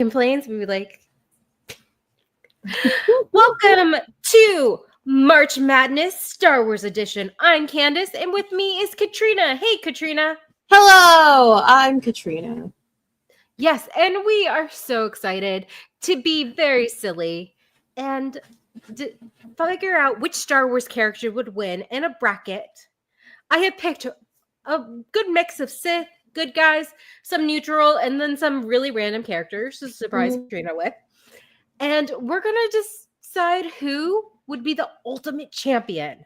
complains, we would like, welcome to March Madness Star Wars Edition. I'm Candace, and with me is Catrina. Hey, Catrina. Hello, I'm Catrina. Yes, and we are so excited to be very silly and figure out which Star Wars character would win in a bracket. I have picked a good mix of Sith, good guys, some neutral, and then some really random characters to surprise Katrina with. And we're going to decide who would be the ultimate champion.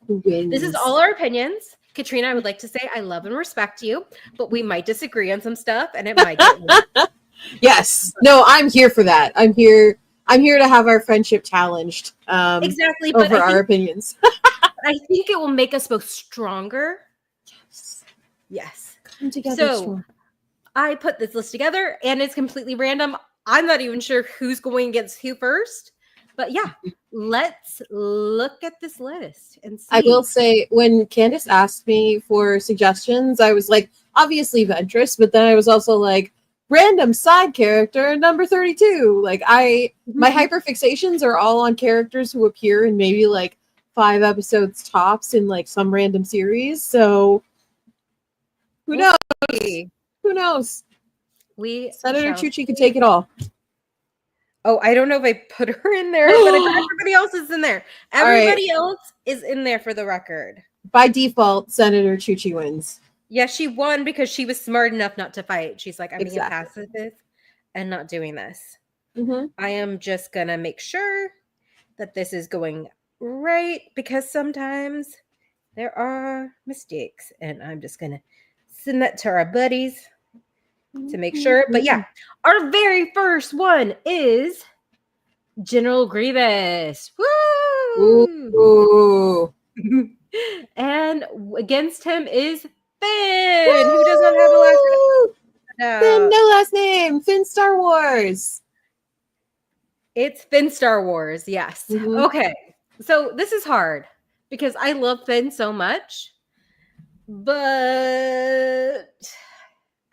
Who wins? This is all our opinions. Katrina, I would like to say I love and respect you, but we might disagree on some stuff, and it might get Yes. No, I'm here for that. I'm here to have our friendship challenged. Exactly. Over our opinions. I think it will make us both stronger. Yes. Come together. So I put this list together, and it's completely random. I'm not even sure who's going against who first. But yeah, let's look at this list and see. I will say, when Candace asked me for suggestions, I was like, obviously Ventress, but then I was also like, random side character number 32. Like my hyperfixations are all on characters who appear in maybe like 5 episodes tops in like some random series. So who knows? Who knows? Senator Chuchi could take it all. Oh, I don't know if I put her in there, but everybody else is in there. Everybody else is in there for the record. By default, Senator Chuchi wins. Yeah, she won because she was smart enough not to fight. She's like, I'm being passive and not doing this. I am just going to make sure that this is going right because sometimes there are mistakes. And I'm just going to send that to our buddies to make sure. But yeah, our very first one is General Grievous. Woo! Ooh. And against him is Finn, who does not have a last name. No. Finn, no last name. Finn Star Wars. It's Finn Star Wars, yes. Okay, so this is hard because I love Finn so much, but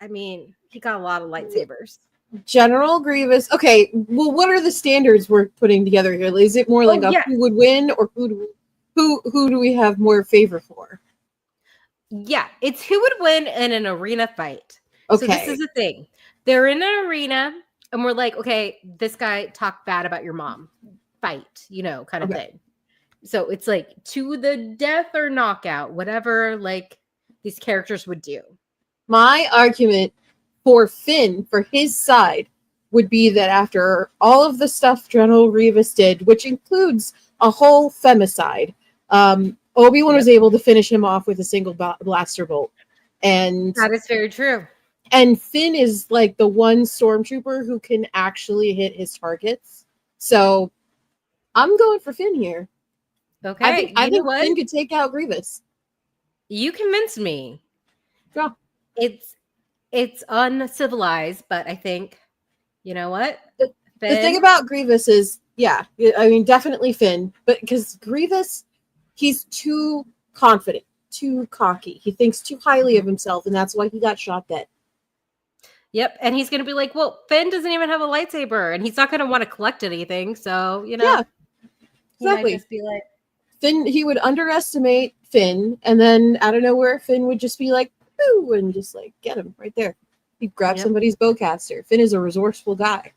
I mean, he got a lot of lightsabers. General Grievous. Okay, well, what are the standards we're putting together here? Is it more like who would win, or who do we have more favor for? Yeah, it's who would win in an arena fight. Okay. So this is the thing. They're in an arena, and we're like, okay, this guy talked bad about your mom. Fight, kind of thing. So it's like to the death or knockout, whatever like these characters would do. My argument for Finn, for his side, would be that after all of the stuff General Grievous did, which includes a whole femicide, Obi-Wan was able to finish him off with a single blaster bolt. And that is very true. And Finn is like the one stormtrooper who can actually hit his targets. So I'm going for Finn here. Okay. I think Finn could take out Grievous. You convinced me. Yeah. It's uncivilized, but I think, you know what? The thing about Grievous is, definitely Finn, but because Grievous, he's too confident, too cocky. He thinks too highly of himself, and that's why he got shot dead. Yep, and he's going to be like, well, Finn doesn't even have a lightsaber, and he's not going to want to collect anything, so, Yeah, exactly. He might just be like... Finn, he would underestimate Finn, and then out of nowhere, Finn would just be like, boo, and just like get him right there. He'd grab somebody's bowcaster. Finn is a resourceful guy.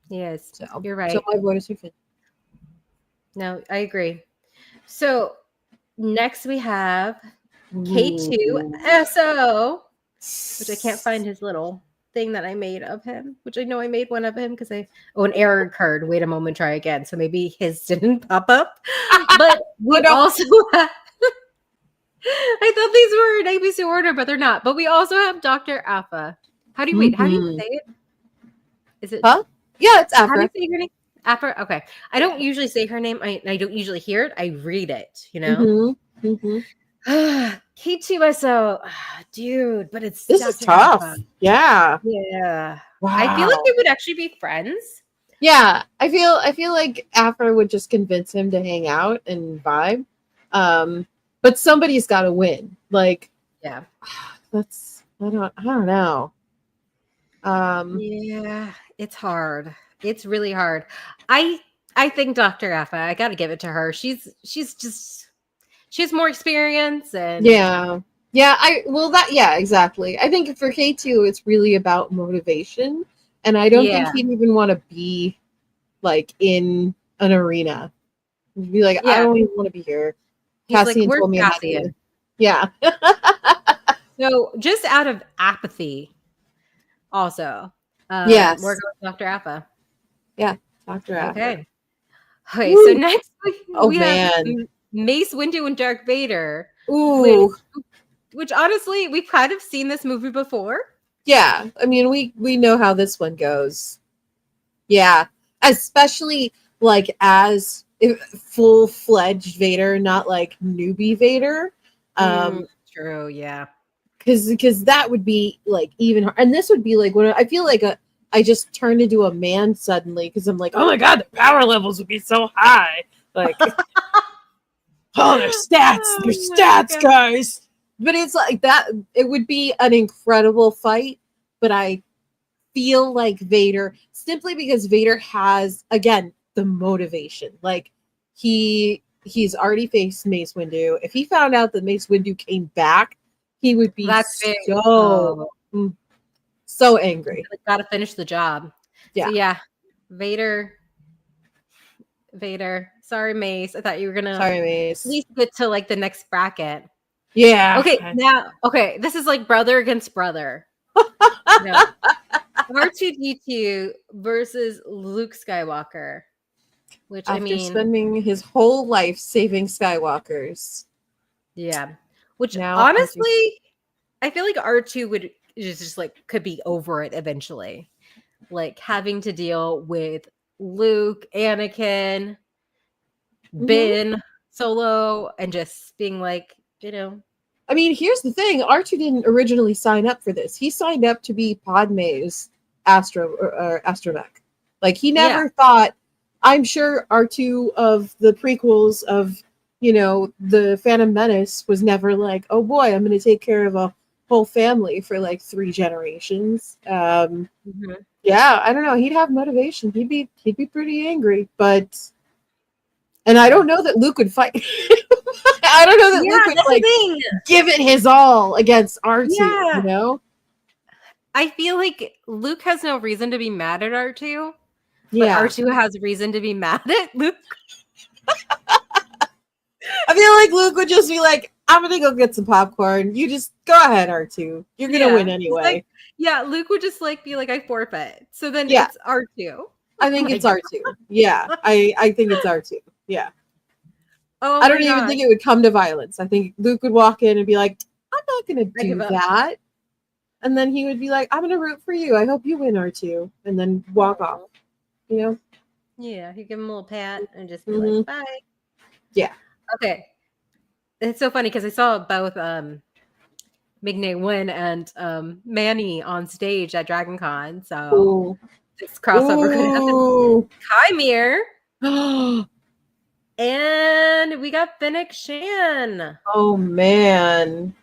Yes, so you're right. So my vote is for Finn. No, I agree. So next we have K2SO, which I can't find his little thing that I made of him, which I know I made one of him because an error occurred. Wait a moment, try again. So maybe his didn't pop up. But we also have, I thought these were in ABC order, but they're not. But we also have Dr. Alpha. How do you say it? Is it? Huh? Yeah, it's Afra. How do you say her name? Afra? Okay. I don't usually say her name. I don't usually hear it. I read it, K2SO. Dude, but this is tough. Alpha. Yeah. Yeah. Wow. I feel like they would actually be friends. Yeah. I feel like Afra would just convince him to hang out and vibe. But somebody's gotta win. Like, yeah. I don't know. Yeah, it's hard. It's really hard. I think Dr. Afa, I got to give it to her. She has more experience and yeah. Yeah, exactly. I think for K2 it's really about motivation, and I don't think yeah. he'd even want to be like in an arena. He'd be like, I Yeah. don't even want to be here. He's like, Cassian "Where's told me I had to. Cassian?" Yeah. So, just out of apathy also, we're Yes. going with Dr. Afa. Yeah. Dr. Aphra. Okay. Okay, so Woo. next Oh we have man. Mace Windu and Darth Vader, which Ooh. which honestly, we've kind of seen this movie before. Yeah. I mean, we know how this one goes. Yeah. Especially like as full-fledged Vader, not like newbie Vader. True, yeah. Because that would be like even hard. And this would be like when I feel like I just turned into a man suddenly because I'm like, oh my god, the power levels would be so high. Like, oh, their stats, guys. But it's like that. It would be an incredible fight. But I feel like Vader, simply because Vader has again the motivation. Like he's already faced Mace Windu. If he found out that Mace Windu came back, he would be so angry. Got to finish the job. Yeah. So yeah, Vader. Sorry, Mace. I thought you were gonna Sorry, Mace. at least get to like the next bracket. Yeah. Okay, this is like brother against brother. No. R2D2 versus Luke Skywalker. Which after spending his whole life saving Skywalkers. Yeah. Which now, honestly, I feel like R2 would just like could be over it eventually. Like having to deal with Luke, Anakin, Ben, Solo, and just being like, I mean, here's the thing. R2 didn't originally sign up for this. He signed up to be Padme's astromech. Like, he never thought, I'm sure R2 of the prequels of, the Phantom Menace was never like, oh boy, I'm going to take care of a whole family for like 3 generations. Yeah, I don't know. He'd have motivation. He'd be pretty angry, and I don't know that Luke would fight. I don't know that Luke would like give it his all against R2, you know? I feel like Luke has no reason to be mad at R2. Yeah. But R2 has reason to be mad at Luke. I feel like Luke would just be like, I'm going to go get some popcorn. You just go ahead, R2. You're going to win anyway. Like, Luke would just like be like, I forfeit. So then it's R2. I think it's R2. Yeah, I think it's R2. Yeah. Oh, I don't even think it would come to violence. I think Luke would walk in and be like, I'm not going to do that. And then he would be like, I'm going to root for you. I hope you win, R2. And then walk off. You know? Yeah, you give him a little pat and just be like, bye. Yeah. Okay. It's so funny because I saw both Ming-Na Wen and Manny on stage at DragonCon. So this crossover could happen. Chimere. And we got Fennec Shan. Oh man.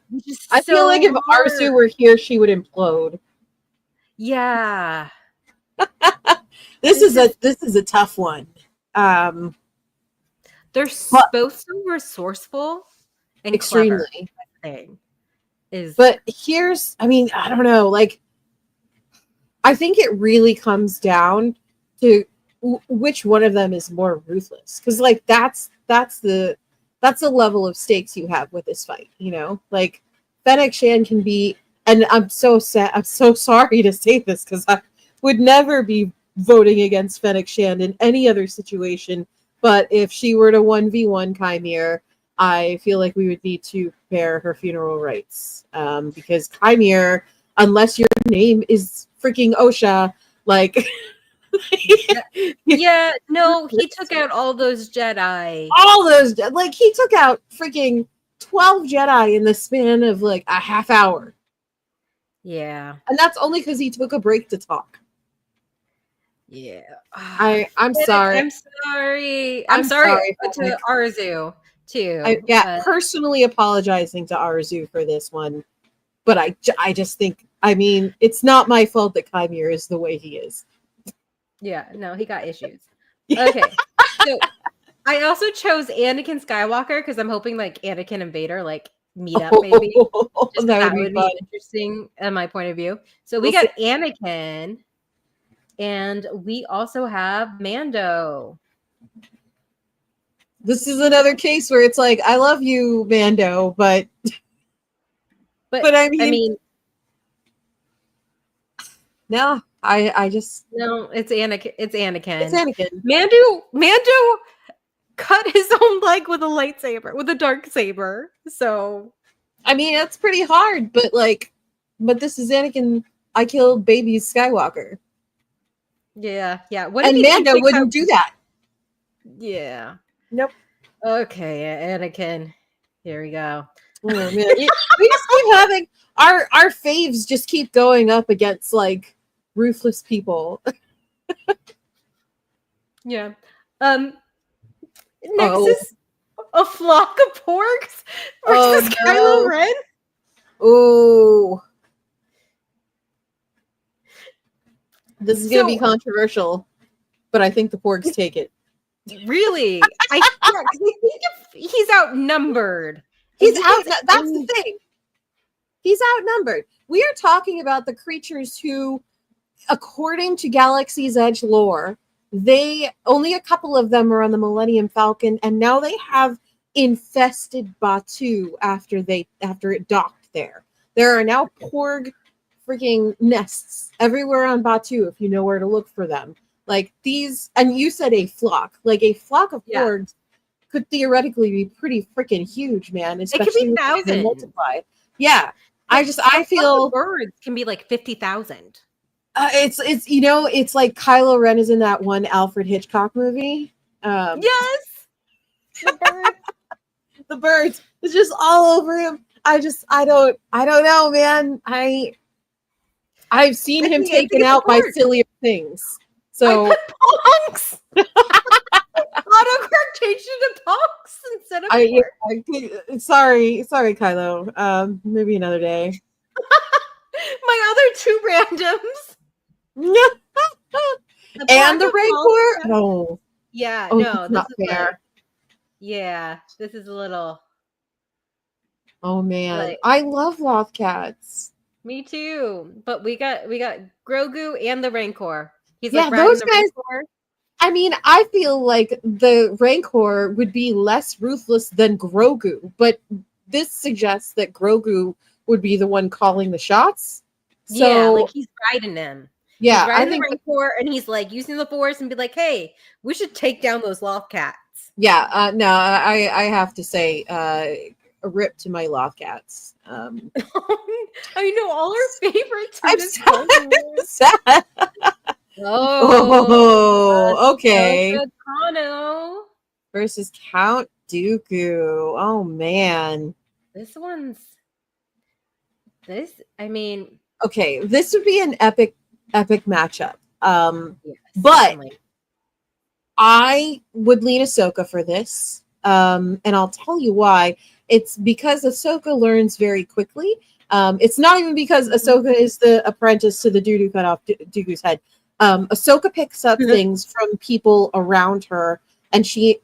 I feel like if Arzu were here, she would implode. Yeah. This is a tough one. They're both so resourceful and extremely. Clever. But I don't know. Like, I think it really comes down to which one of them is more ruthless. Because like that's the level of stakes you have with this fight. Like Fennec Shan can be, and I'm so sad. I'm so sorry to say this because I would never be voting against Fennec Shan in any other situation. But if she were to 1v1 Chimere, I feel like we would need to prepare her funeral rites. Because Chimere, unless your name is freaking Osha, like... yeah, no, he took out all those Jedi. Like, he took out freaking 12 Jedi in the span of, like, a half hour. Yeah. And that's only because he took a break to talk. Yeah. I'm sorry. I'm sorry to Arzu too. Personally apologizing to Arzu for this one, but I just think I mean, it's not my fault that Kymir is the way he is. Yeah, no, he got issues. Okay, so I also chose Anakin Skywalker because I'm hoping like Anakin and Vader like meet up maybe. Just that would be interesting in my point of view. So we got Anakin, and we also have Mando. This is another case where it's like, I love you, Mando, but I mean, no, I just no, it's Anakin. It's Anakin. It's Anakin. Mando cut his own leg with a lightsaber, with a dark saber. So, I mean, that's pretty hard, but this is Anakin. I killed baby Skywalker. Yeah. And Mando wouldn't do that. Yeah. Nope. Okay, Anakin. Here we go. Oh man, we just keep having our faves just keep going up against like ruthless people. Yeah. Next is a flock of porgs versus Kylo Ren. Oh, this is gonna be controversial, but I think the porgs take it. Really? I think he's outnumbered. That's the thing. He's outnumbered. We are talking about the creatures who, according to Galaxy's Edge lore, they only a couple of them are on the Millennium Falcon, and now they have infested Batuu after it docked there. There are now porg freaking nests everywhere on Batuu if you know where to look for them. Like these, and you said a flock. Like a flock of porgs could theoretically be pretty freaking huge, man. Especially it could be when they multiply. Yeah. I feel birds can be like 50,000. It's it's like Kylo Ren is in that one Alfred Hitchcock movie. Yes. The birds. The birds. It's just all over him. I don't know, man. I've seen him taken out by sillier things. So punks. Autocorrect changed it to punks instead of sorry, Kylo. Maybe another day. My other two randoms. And the Rancor? No. Yeah, no, not fair. This is a little. Oh man, I love Lothcats. Me too. But we got Grogu and the Rancor. He's those guys. Rancor. I mean, I feel like the Rancor would be less ruthless than Grogu, but this suggests that Grogu would be the one calling the shots. So, like he's riding them. Yeah, he's riding the Rancor, and he's like using the Force and be like, "Hey, we should take down those Lothcats." Yeah, no, I have to say, a rip to my Lothcats. I know all our favorites. I'm sad. Oh, okay. Kano versus Count Dooku. Oh man, I mean, okay, this would be an epic matchup. Yes, but certainly. I would lean Ahsoka for this, and I'll tell you why. It's because Ahsoka learns very quickly. It's not even because Ahsoka is the apprentice to the dude who cut off Dooku's head. Ahsoka picks up things from people around her, and she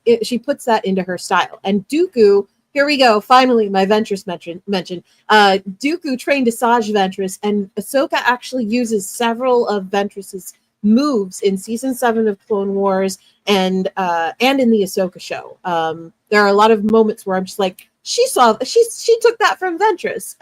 puts that into her style. And Dooku, here we go. Finally, my Ventress mention. Dooku trained Asajj Ventress, and Ahsoka actually uses several of Ventress's moves in season 7 of Clone Wars and in the Ahsoka show. There are a lot of moments where I'm just like, she took that from Ventress.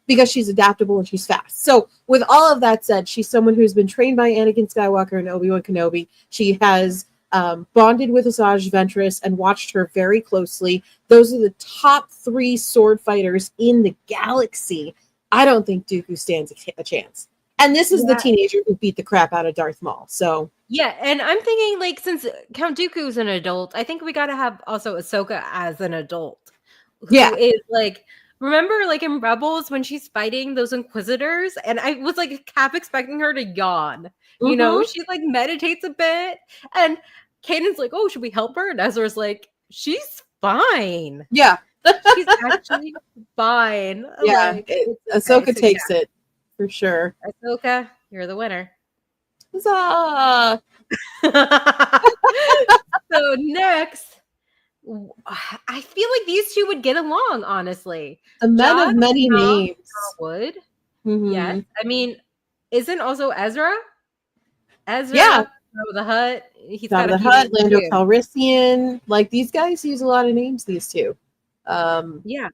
Because she's adaptable and she's fast. So with all of that said, she's someone who's been trained by Anakin Skywalker and Obi-Wan Kenobi. She has bonded with Asajj Ventress and watched her very closely. Those are the top 3 sword fighters in the galaxy. I don't think Dooku stands a chance. And this is the teenager who beat the crap out of Darth Maul. So yeah, and I'm thinking like since Count Dooku's an adult, I think we got to have also Ahsoka as an adult. Who is like. Remember, like in Rebels, when she's fighting those Inquisitors, and I was like half expecting her to yawn. You know, she like meditates a bit, and Kanan's like, "Oh, should we help her?" And Ezra's like, "She's fine. Yeah, she's actually fine." Yeah, Ahsoka takes it. for sure. Ahsoka, you're the winner. Huzzah! So next, I feel like these two would get along, honestly. The men of many names. Would. Mm-hmm. Yes. I mean, isn't also Ezra? Yeah. Jabba the Hutt. He's Jabba the Hutt, Lando Calrissian. Like, these guys use a lot of names, these two. Yeah.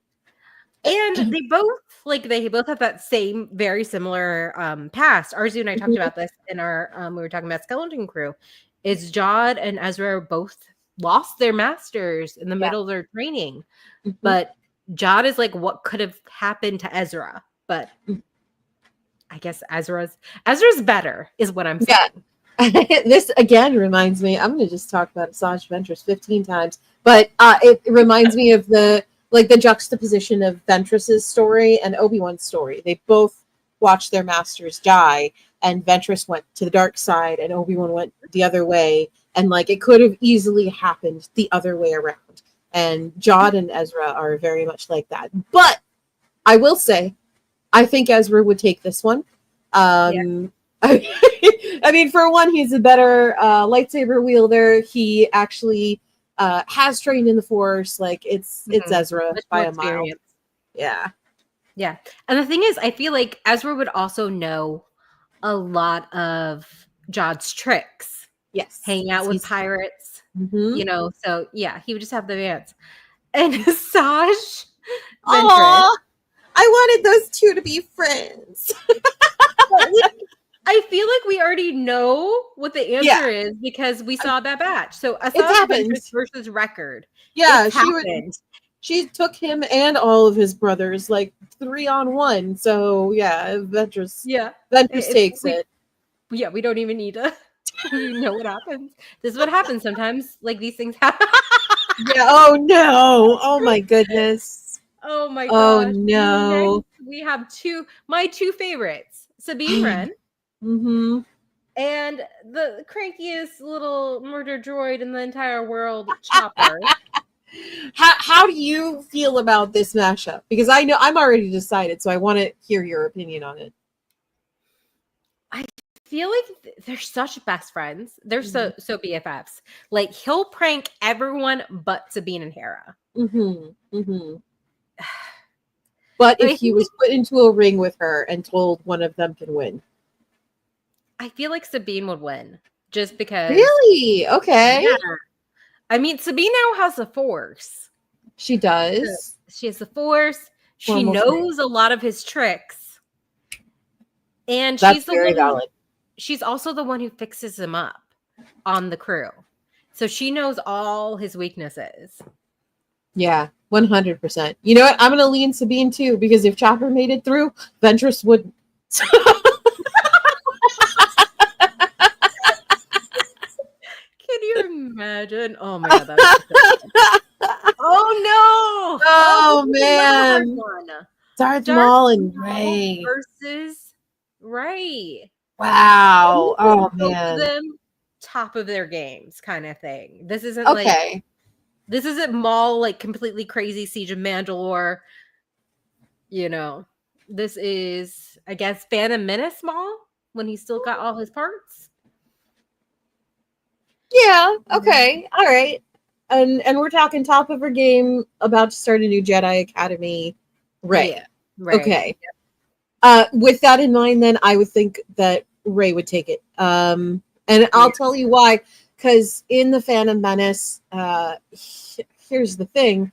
And they both have that same very similar past. Arzu and I talked about this in our we were talking about Skeleton Crew. Is Jod and Ezra both lost their masters in the middle of their training. But Jod is like what could have happened to Ezra. But I guess Ezra's better, is what I'm saying. Yeah. This again reminds me, I'm gonna just talk about Asajj Ventress 15 times, but it reminds me of the juxtaposition of Ventress's story and Obi-Wan's story. They both watched their masters die, and Ventress went to the dark side and Obi-Wan went the other way, and like it could have easily happened the other way around. And Jod and Ezra are very much like that. But I will say, I think Ezra would take this one. I mean, for one, he's a better lightsaber wielder. He actually has trained in the Force. Like it's Ezra by a mile. Yeah. And the thing is, I feel like Ezra would also know a lot of Jod's tricks. Yes, hanging out with pirates. You know, so yeah, he would just have the advance. And Asajj Ventress. I wanted those two to be friends. I feel like we already know what the answer is because we saw Bad Batch. So Asajj Ventress versus Record. Yeah, she took him and all of his brothers like 3-on-1. So yeah, Ventress takes it. Yeah, we don't even need to know what happens. This is what happens sometimes. Like these things happen. Yeah. Oh no. Oh my goodness. Oh my gosh. Oh no. Next, we have my two favorites, Sabine Wren. And the crankiest little murder droid in the entire world, Chopper. How do you feel about this mashup? Because I know I'm already decided, so I want to hear your opinion on it. I feel like they're such best friends. They're so BFFs. Like he'll prank everyone but Sabine and Hera. But if he was put into a ring with her and told one of them can win, I feel like Sabine would win just because. Really? Okay. Yeah. I mean, Sabine now has the Force. She does. She has the Force. She knows a lot of his tricks. And she's very valid. She's also the one who fixes him up on the crew. So she knows all his weaknesses. Yeah, 100%. You know what? I'm going to lean Sabine too, because if Chopper made it through, Ventress wouldn't. Can you imagine? Oh my god! Oh no! Oh man! Darth Maul and Rey versus Rey. Wow! Oh man! Them top of their games, kind of thing. This isn't like this isn't Maul like completely crazy Siege of Mandalore. You know, this is I guess Phantom Menace Maul when he's still got all his parts. Yeah. Okay. All right. And we're talking top of her game, about to start a new Jedi Academy. Rey. Yeah, Rey. Okay. With that in mind, then I would think that Rey would take it. And I'll tell you why. Because in the Phantom Menace, here's the thing: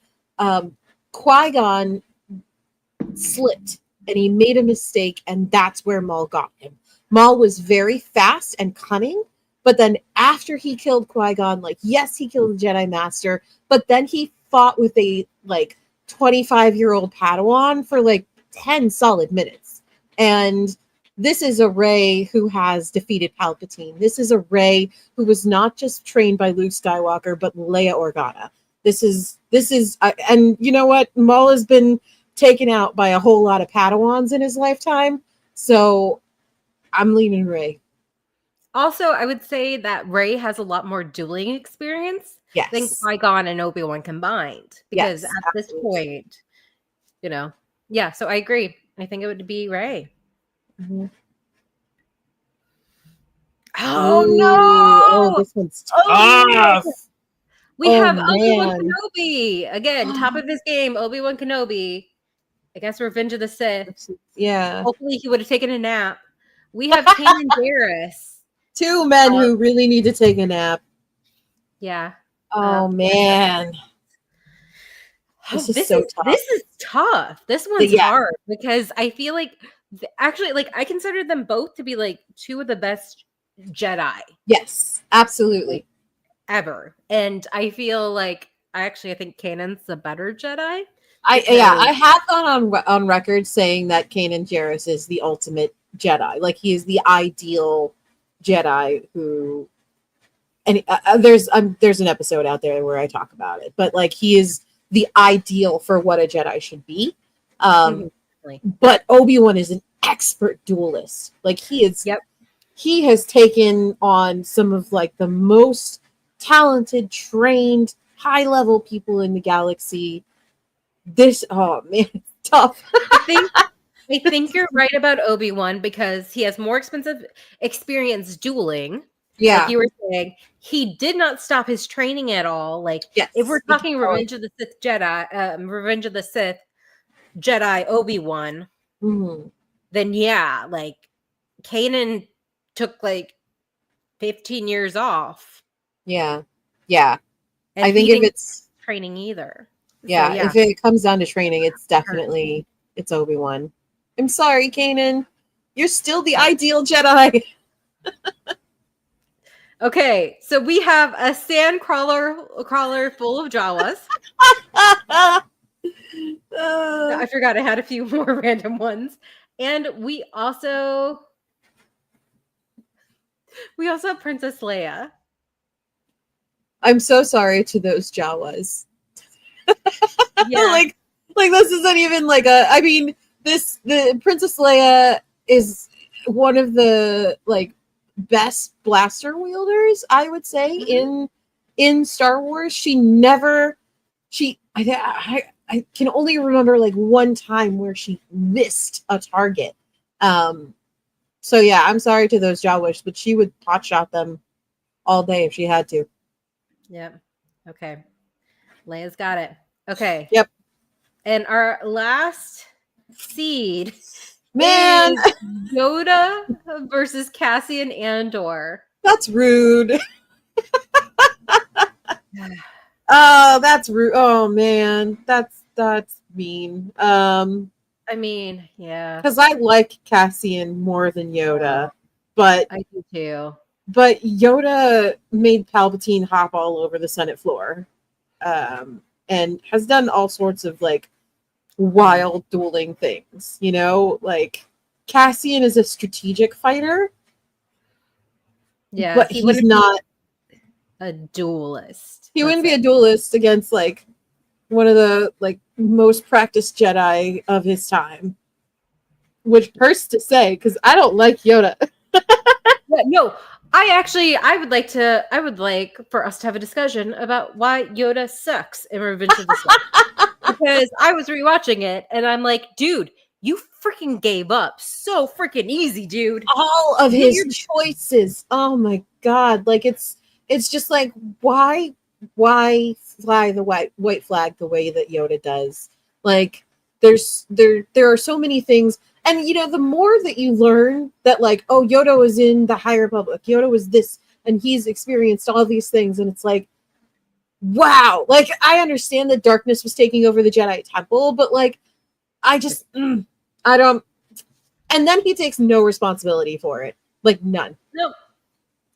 Qui-Gon slipped, and he made a mistake, and that's where Maul got him. Maul was very fast and cunning. But then after he killed Qui-Gon, like, yes, he killed the Jedi Master, but then he fought with a, like, 25-year-old Padawan for, like, 10 solid minutes. And this is a Rey who has defeated Palpatine. This is a Rey who was not just trained by Luke Skywalker, but Leia Organa. This is, and you know what? Maul has been taken out by a whole lot of Padawans in his lifetime. So I'm leaning Rey. Also, I would say that Rey has a lot more dueling experience than Qui-Gon and Obi-Wan combined. Because at this point, you know, so I agree. I think it would be Rey. Mm-hmm. Oh Oh, no! this one's Oh, tough. we have Obi-Wan Man. Kenobi again, top of his game. Obi-Wan Kenobi. I guess Revenge of the Sith. Yeah. Hopefully, he would have taken a nap. We have Kanan Jarrus. Two men who really need to take a nap. Yeah. Oh man. This is so tough. This is tough. This one's hard because I feel like actually, like, I consider them both to be like two of the best Jedi. Yes, absolutely. Ever. And I feel like I think Kanan's the better Jedi. I have gone on record saying that Kanan Jarrus is the ultimate Jedi. Like, he is the ideal Jedi who, and there's an episode out there where I talk about it, but like, he is the ideal for what a Jedi should be. But Obi-Wan is an expert duelist. Like, he is. Yep. He has taken on some of like the most talented, trained, high-level people in the galaxy. Oh man, it's tough. I think you're right about Obi-Wan because he has more expensive experience dueling. Yeah. Like you were saying, he did not stop his training at all. Like, if we're talking Revenge of the Sith Jedi, Revenge of the Sith Jedi Obi-Wan, then yeah, like Kanan took like 15 years off. Yeah. Yeah. And I think if it's training either. Yeah, so, yeah, if it comes down to training, it's definitely it's Obi-Wan. I'm sorry, Kanan. You're still the ideal Jedi. Okay, so we have a sand crawler full of Jawas. I forgot I had a few more random ones. And we also have Princess Leia. I'm so sorry to those Jawas. Yeah. like this isn't even like I mean, the Princess Leia is one of the like best blaster wielders, I would say, in Star Wars. I can only remember like one time where she missed a target. So yeah, I'm sorry to those Jawas, but she would potshot them all day if she had to. Yep. Okay. Leia's got it. Okay. Yep. And our last seed, man, is Yoda versus Cassian Andor. That's rude. Oh, that's rude. Oh man, that's mean. I mean, yeah, because I like Cassian more than Yoda, but I do too. But Yoda made Palpatine hop all over the Senate floor, and has done all sorts of like wild dueling things. You know, like Cassian is a strategic fighter. Yeah, but he's not a duelist. He wouldn't be a duelist against like one of the like most practiced Jedi of his time, which hurts to say because I don't like Yoda. No, I would like for us to have a discussion about why Yoda sucks in Revenge of the Sith. Because I was rewatching it and I'm like, dude, you freaking gave up so freaking easy, dude. All of his choices. Oh my god. Like it's just like why fly the white flag the way that Yoda does? Like there are so many things. And you know, the more that you learn that like, oh, Yoda was in the High Republic, Yoda was this, and he's experienced all these things, and it's like, wow. Like I understand that darkness was taking over the Jedi Temple, but like I just I don't. And then he takes no responsibility for it, like none. No,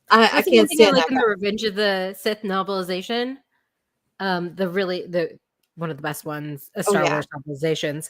I can't stand that. In the Revenge of the Sith novelization, the one of the best ones, Star Wars novelizations.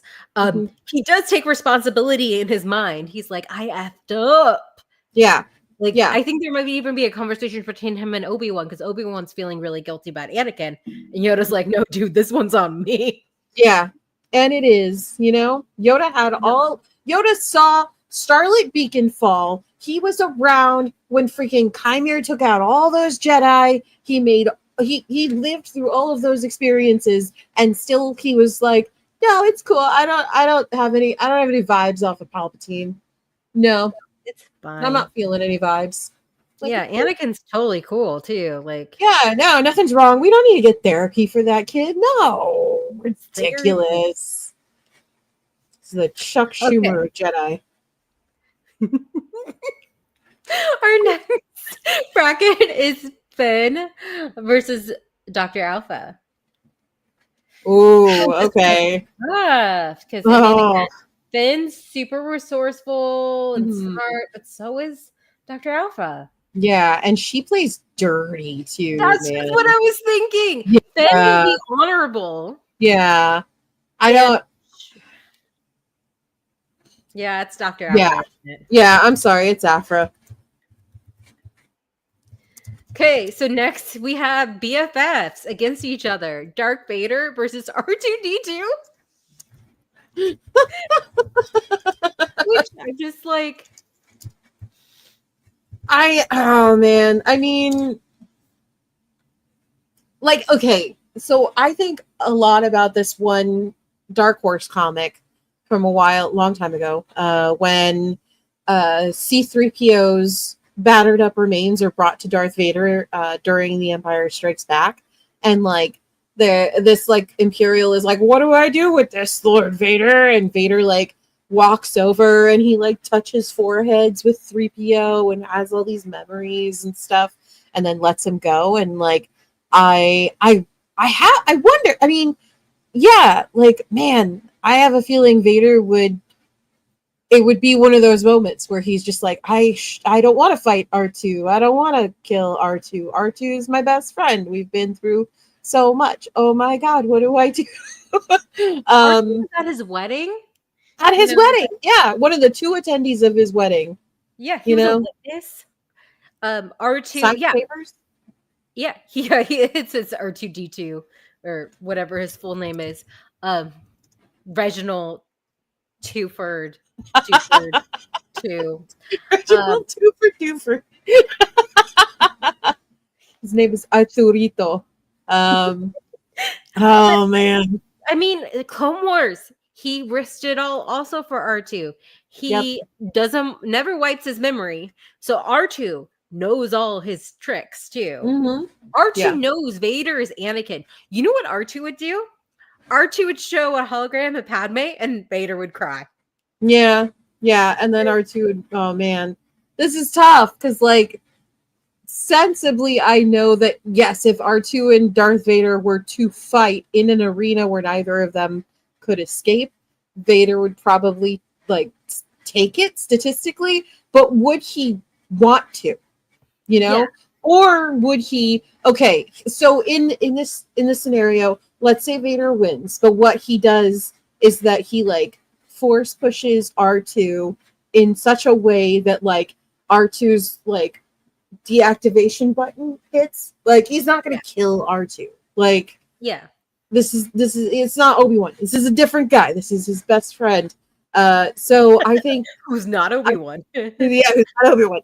He does take responsibility in his mind. He's like, I effed up. Yeah. Like, I think there might even be a conversation between him and Obi-Wan because Obi-Wan's feeling really guilty about Anakin. And Yoda's like, no, dude, this one's on me. Yeah. And it is, you know, Yoda saw Starlight Beacon fall. He was around when freaking Chimera took out all those Jedi. He lived through all of those experiences, and still he was like, no, it's cool. I don't have any vibes off of Palpatine. No, It's fine. I'm not feeling any vibes. Like, yeah, Anakin's totally cool too. Like, yeah, no, nothing's wrong. We don't need to get therapy for that kid. No, ridiculous. This is the Chuck Schumer Jedi. Our next bracket is Finn versus Dr. Alpha. Oh, okay. Because Finn's super resourceful and smart, but so is Dr. Alpha. Yeah, and she plays dirty too. That's just what I was thinking. Yeah. Finn would be honorable. Yeah. I don't. Yeah, it's Dr. Alpha. Yeah, I'm sorry. It's Afra. Okay, so next we have BFFs against each other. Darth Vader versus R2-D2. Which I'm just like... oh man. I mean, like, okay. So I think a lot about this one Dark Horse comic from long time ago, when C-3PO's battered up remains are brought to Darth Vader during The Empire Strikes Back, and like this like Imperial is like, what do I do with this, Lord Vader? And Vader like walks over and he like touches foreheads with 3PO and has all these memories and stuff, and then lets him go. And like I wonder, I mean, yeah, like, man, I have a feeling Vader it would be one of those moments where he's just like, I don't want to fight R2. I don't want to kill R2. R2 is my best friend. We've been through so much. Oh my God, what do I do? At his wedding? At his wedding, yeah. One of the two attendees of his wedding. Yeah, he was a witness. R2, Sign papers? Yeah, it says R2-D2 or whatever his full name is. Reginald Twofer. Reginald Twofer. His name is Arturito. Oh man. I mean, Clone Wars. He risked it all also for R2. He never wipes his memory. So R2 knows all his tricks too. R2 knows Vader is Anakin. You know what R2 would do? R2 would show a hologram of Padme and Vader would cry. Yeah. And then R2 would, oh man. This is tough because, like, sensibly, I know that, yes, if R2 and Darth Vader were to fight in an arena where neither of them could escape, Vader would probably, like, take it statistically. But would he want to? You know? Yeah. Or would he? Okay, so in this scenario, let's say Vader wins, but what he does is that he like force pushes R2 in such a way that like R2's like deactivation button hits. Like, he's not going to kill R2. Like, this is it's not Obi-Wan. This is a different guy. This is his best friend. So I think who's not Obi-Wan. Who's not Obi-Wan.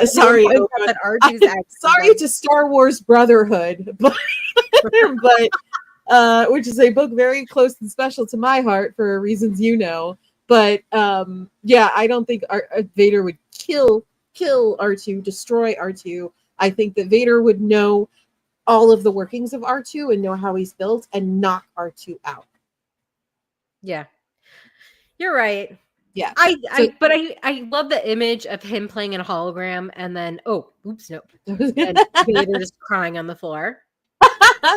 Sorry, sorry to Star Wars Brotherhood, but which is a book very close and special to my heart for reasons you know. But I don't think Vader would kill R2, destroy R2. I think that Vader would know all of the workings of R2 and know how he's built and knock R2 out. Yeah. You're right. Yeah. But I love the image of him playing in a hologram and then nope. And Vader just crying on the floor.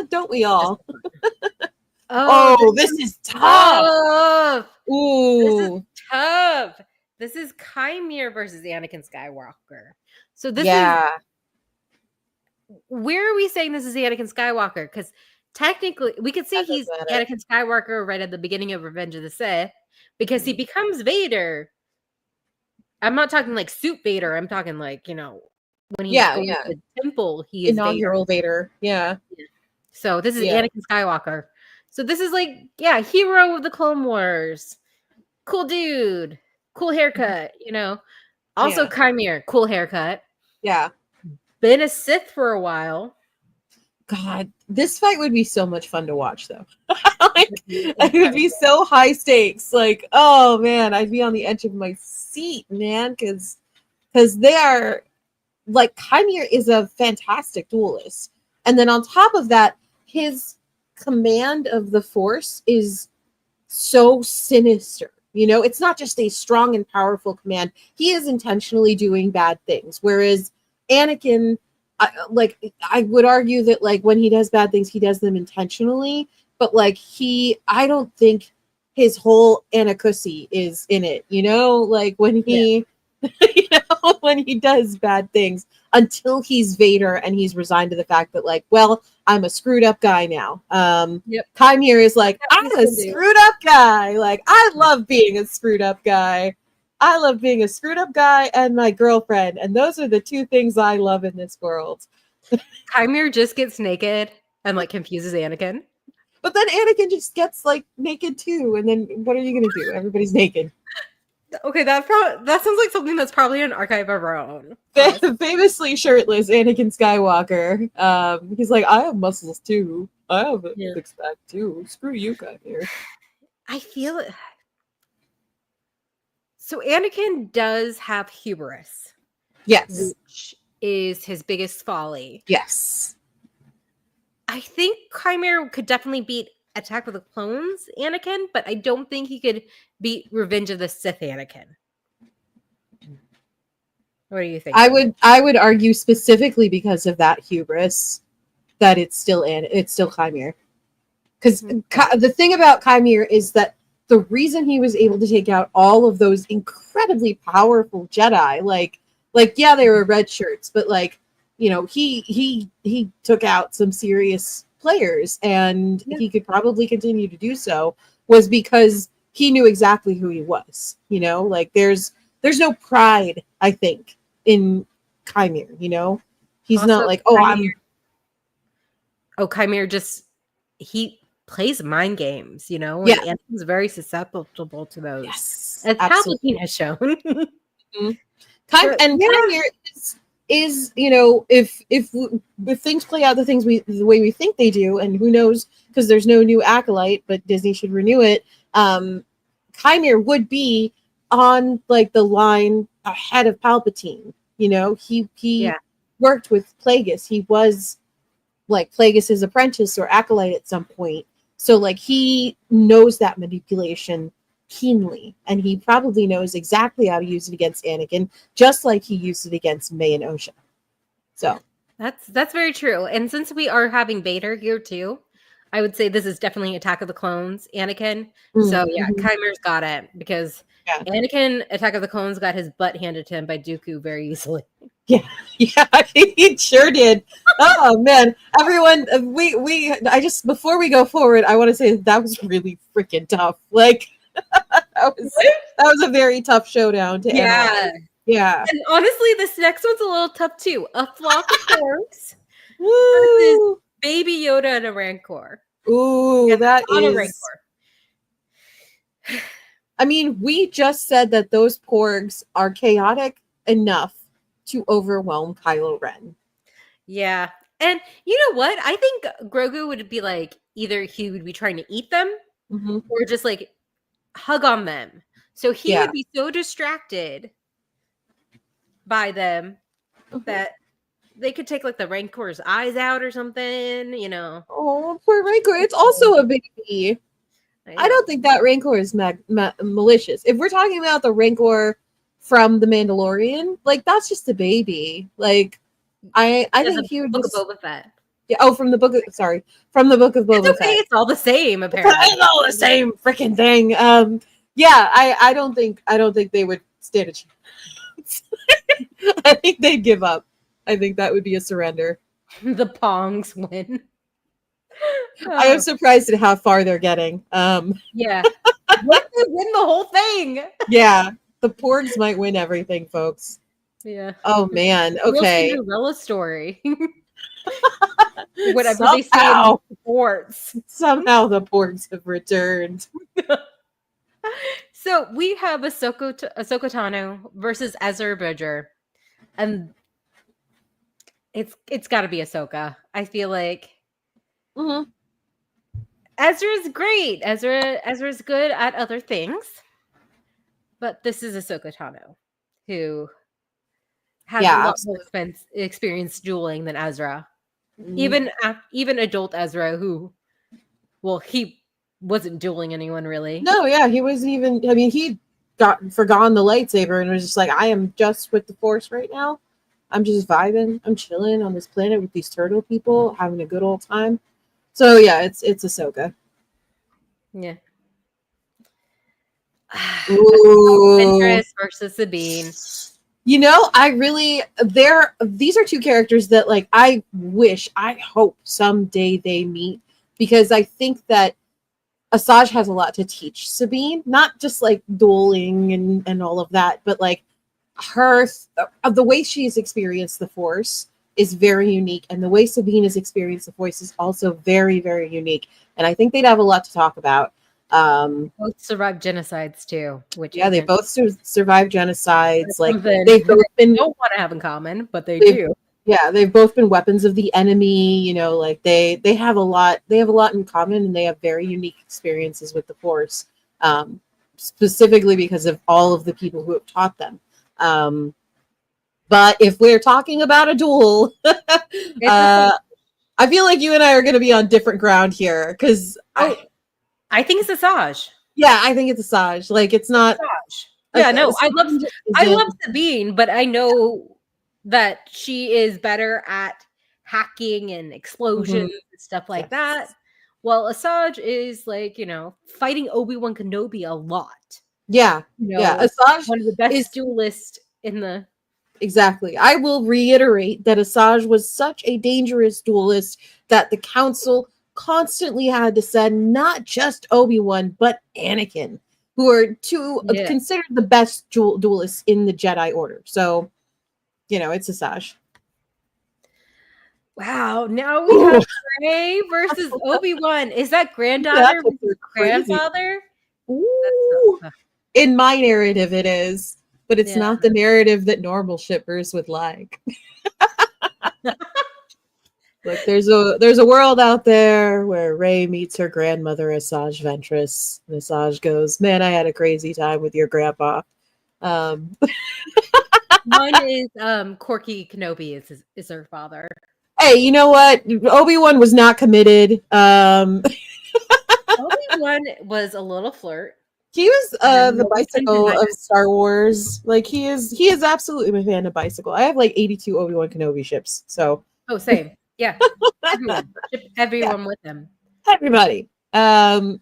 Don't we all? This is tough. Ooh. This is tough. This is Chimere versus Anakin Skywalker. So this is where are we saying this is Anakin Skywalker? Because technically we could say he's Anakin Skywalker right at the beginning of Revenge of the Sith. Because he becomes Vader. I'm not talking like suit Vader. I'm talking like, you know, when he's going to the temple, he is inaugural Vader. Yeah. So this is Anakin Skywalker. So this is like, hero of the Clone Wars. Cool dude. Cool haircut, you know. Also Chimere, cool haircut. Yeah. Been a Sith for a while. God, this fight would be so much fun to watch, though. Like, it would be so high stakes. Like, oh man, I'd be on the edge of my seat, man, because they are like Chimere is a fantastic duelist, and then on top of that, his command of the Force is so sinister. You know, it's not just a strong and powerful command. He is intentionally doing bad things, whereas Anakin, I would argue that like when he does bad things, he does them intentionally. But like I don't think his whole Anacussy is in it. You know, like when he, you know, when he does bad things until he's Vader and he's resigned to the fact that like, well, I'm a screwed up guy now. Chimere is like, I'm a screwed up guy. Like, I love being a screwed up guy. I love being a screwed up guy and my girlfriend. And those are the two things I love in this world. Chimere just gets naked and like confuses Anakin. But then Anakin just gets like naked too. And then what are you going to do? Everybody's naked. Okay, that sounds like something that's probably an archive of our own. Famously shirtless Anakin Skywalker. He's like, I have muscles too. I have a six-pack too. Screw you, Chimere. I feel it. So Anakin does have hubris. Yes. Which is his biggest folly. Yes. I think Chimere could definitely beat Attack of the Clones Anakin, but I don't think he could beat Revenge of the Sith Anakin. What do you think? I would argue specifically because of that hubris that it's still Chimere. Because the thing about Chimere is that the reason he was able to take out all of those incredibly powerful Jedi, like yeah, they were red shirts, but like, you know, he took out some serious players, and he could probably continue to do so, was because he knew exactly who he was. You know, like there's no pride, I think, in Chimere. You know, he's also not like, Chimere just he plays mind games. You know, and Anakin's very susceptible to those. Yes, as Palpatine has shown. Chimere is, you know, if things play out the way we think they do, and who knows, because there's no new Acolyte, but Disney should renew it. Chimere would be on like the line ahead of Palpatine. You know, he worked with Plagueis. He was like Plagueis's apprentice or Acolyte at some point. So like he knows that manipulation keenly, and he probably knows exactly how to use it against Anakin, just like he used it against May and Osha. So that's very true. And since we are having Vader here too, I would say this is definitely Attack of the Clones Anakin. So yeah, Chimere's got it, because Anakin Attack of the Clones got his butt handed to him by Dooku very easily. Yeah, he sure did. Oh man, everyone, I just, before we go forward, I want to say that was really freaking tough. Like that was a very tough showdown to analyze. Yeah. And honestly, this next one's a little tough too. A flock of porgs versus Baby Yoda and a Rancor. Ooh, that is a Rancor. I mean, we just said that those porgs are chaotic enough to overwhelm Kylo Ren. Yeah. And you know what? I think Grogu would be like, either he would be trying to eat them or just like hug on them. So he would be so distracted by them that they could take like the Rancor's eyes out or something, you know. Oh, poor Rancor. It's also a baby. I don't think that Rancor is malicious. If we're talking about the Rancor from The Mandalorian, like that's just a baby. Like I think he would Book of Boba Fett. Yeah. From the book of Boba Fett. It's all the same, apparently. It's all the same freaking thing. Yeah, I don't think they would stand a chance. I think they'd give up. I think that would be a surrender. The Pongs win. I am surprised at how far they're getting. Yeah. What if they win the whole thing? Yeah. The porgs might win everything, folks. Yeah. Oh man. Okay. Real Cinderella story. Whatever they say in the reports. Somehow the porgs have returned. So we have Ahsoka Tano versus Ezra Bridger, and it's got to be Ahsoka. I feel like Mm-hmm. Ezra's great. Ezra's good at other things, but this is Ahsoka Tano, who has a lot more experience dueling than Ezra. Mm-hmm. Even adult Ezra, who, well, he wasn't dueling anyone really. No, yeah, he wasn't even. I mean, he forgone the lightsaber and was just like, I am just with the Force right now. I'm just vibing. I'm chilling on this planet with these turtle people, having a good old time. So yeah, it's Ahsoka. Yeah. Ooh. Ventress versus Sabine. You know, these are two characters that like I hope someday they meet, because I think that Asajj has a lot to teach Sabine, not just like dueling and all of that, but like the way she's experienced the Force is very unique, and the way Sabine has experienced the Force is also very, very unique. And I think they'd have a lot to talk about. Both survived genocides too, which they both survived genocides. Like they've both been don't want to have in common, but they do. Yeah, they've both been weapons of the enemy. You know, like they have a lot. They have a lot in common, and they have very unique experiences with the Force, specifically because of all of the people who have taught them. But if we're talking about a duel, I feel like you and I are going to be on different ground here, because I think it's Asajj. Yeah, I think it's Asajj. Like, it's not. Asajj. Yeah, no, I love Sabine, but I know that she is better at hacking and explosions and stuff like that. Well, Asajj is like, fighting Obi-Wan Kenobi a lot. Yeah, Asajj, one of the best duelists in the. Exactly. I will reiterate that Asajj was such a dangerous duelist that the Council constantly had to send not just Obi-Wan, but Anakin, who are considered the best duelists in the Jedi Order. So, it's Asajj. Wow. Now we have Rey versus Obi-Wan. Is that granddaughter versus grandfather? Ooh. In my narrative, it is. But it's not the narrative that normal shippers would like. Look, there's a world out there where Rey meets her grandmother, Asajj Ventress. And Asajj goes, "Man, I had a crazy time with your grandpa." One is Corky Kenobi is her father. Hey, you know what? Obi-Wan was not committed. Obi-Wan was a little flirt. He was the bicycle of Star Wars. Like, he is absolutely my fan of bicycle. I have like 82 Obi-Wan Kenobi ships. So same. Yeah. Everyone with them. Everybody. I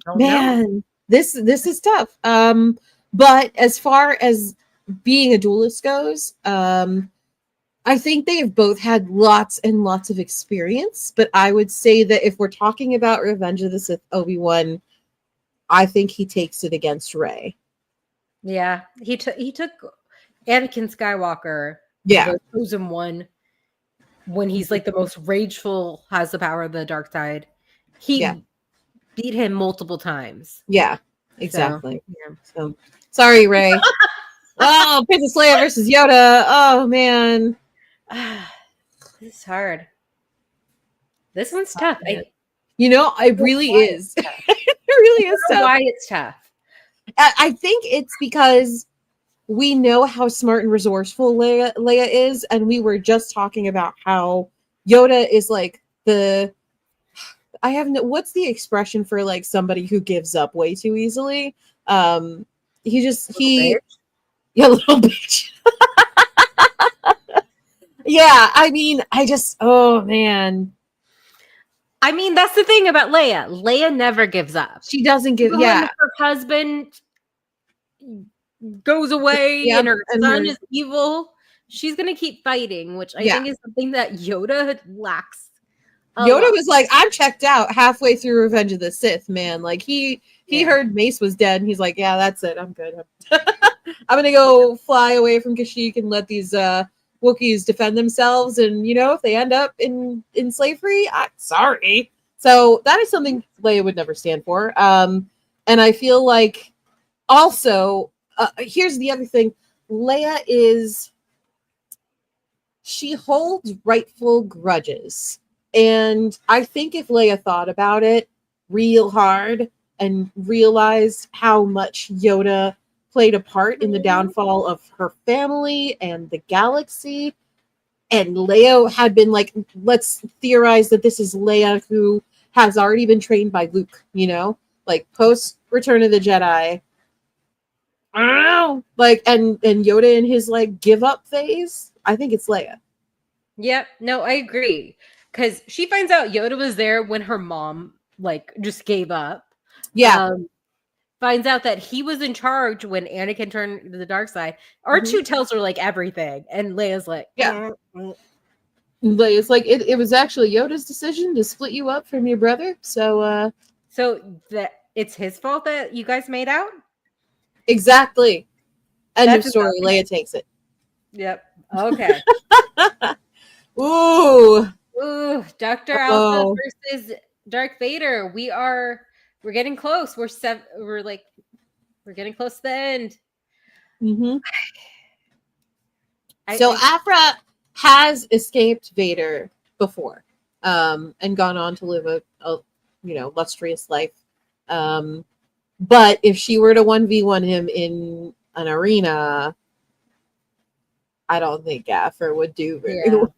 don't know. This is tough. But as far as being a duelist goes, I think they've both had lots and lots of experience. But I would say that if we're talking about Revenge of the Sith Obi-Wan, I think he takes it against Rey. Yeah, he took Anakin Skywalker. Yeah, the chosen one. When he's like the most rageful, has the power of the dark side, he beat him multiple times. Yeah, exactly. So sorry, Rey. Oh, Princess Leia versus Yoda. Oh man, this is hard. This one's tough. It really is. It really is tough. Why it's tough? I think it's because we know how smart and resourceful Leia is, and we were just talking about how Yoda is like what's the expression for like somebody who gives up way too easily? Yeah, little bitch. Yeah, I mean, oh man. I mean, that's the thing about Leia. Leia never gives up. She doesn't give. Even when her husband goes away and her son is evil, she's gonna keep fighting, which I think is something that Yoda lacks. Yoda was like, "I'm checked out halfway through Revenge of the Sith, man." Like he heard Mace was dead, and he's like, "Yeah, that's it. I'm good. I'm gonna go fly away from Kashyyyk and let these Wookiees defend themselves. And if they end up in slavery, sorry." So that is something Leia would never stand for. And I feel like also here's the other thing: Leia she holds rightful grudges. And I think if Leia thought about it real hard and realized how much Yoda played a part in the downfall of her family and the galaxy, and Leia had been like, let's theorize that this is Leia who has already been trained by Luke, you know, like post Return of the Jedi. I don't know, like, and Yoda in his like give up phase. I think it's Leia. Yep. No, I agree. Because she finds out Yoda was there when her mom like just gave up. Yeah. Finds out that he was in charge when Anakin turned to the dark side. R2 tells her like everything, and Leia's like, yeah. Leia's like, it was actually Yoda's decision to split you up from your brother. So that it's his fault that you guys made out? Exactly. End of story. Leia takes it. Yep. Okay. Ooh. Dr. Alpha versus Darth Vader. We're getting close. We're getting close to the end. Mm-hmm. So Aphra has escaped Vader before, and gone on to live a lustrous life. But if she were to 1v1 him in an arena, I don't think Aphra would do very well.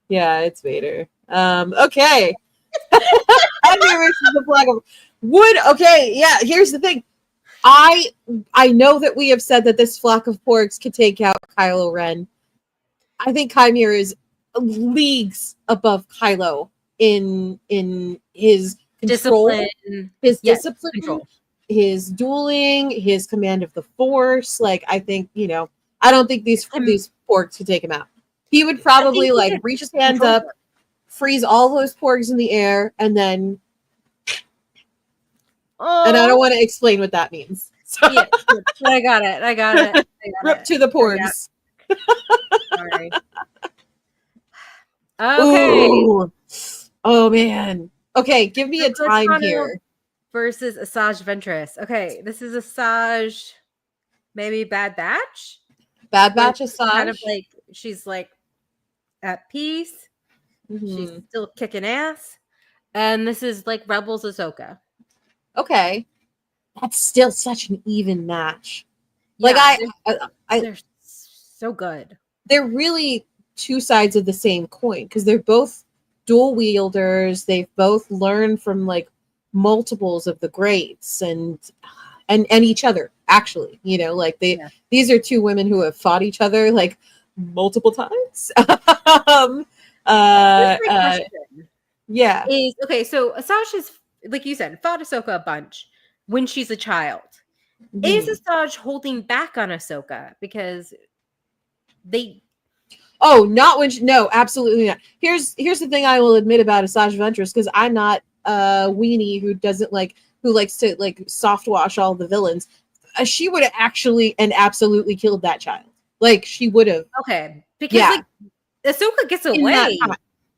Yeah, it's Vader. Okay. The flag of wood. Okay, yeah. Here's the thing. I know that we have said that this flock of porgs could take out Kylo Ren. I think Chimera is leagues above Kylo in his control, discipline, his dueling, his command of the Force. Like, I think, I don't think these porgs could take him out. He would probably like reach his hands up, freeze all those porgs in the air, and then. And I don't want to explain what that means. So. Yeah, I got it. Rip to the porgs. Sorry. Okay. Ooh. Oh man. Okay, give me a time here. Versus Asajj Ventress. Okay, this is Asajj. Maybe Bad Batch. Bad Batch Asajj. Kind of like she's like at peace. Mm-hmm. She's still kicking ass. And this is like Rebels Ahsoka. Okay. That's still such an even match. Yeah, like they're so good. They're really two sides of the same coin because they're both dual wielders. They've both learned from like multiples of the greats and each other, actually. These are two women who have fought each other like multiple times. Yeah. Okay, so Asajj is, like you said, fought Ahsoka a bunch when she's a child. Mm-hmm. Is Asajj holding back on Ahsoka because they? Oh, no, absolutely not. Here's the thing I will admit about Asajj Ventress, because I'm not a weenie who likes to like soft wash all the villains. She would have actually and absolutely killed that child. Like she would have. Okay, because like Ahsoka gets away.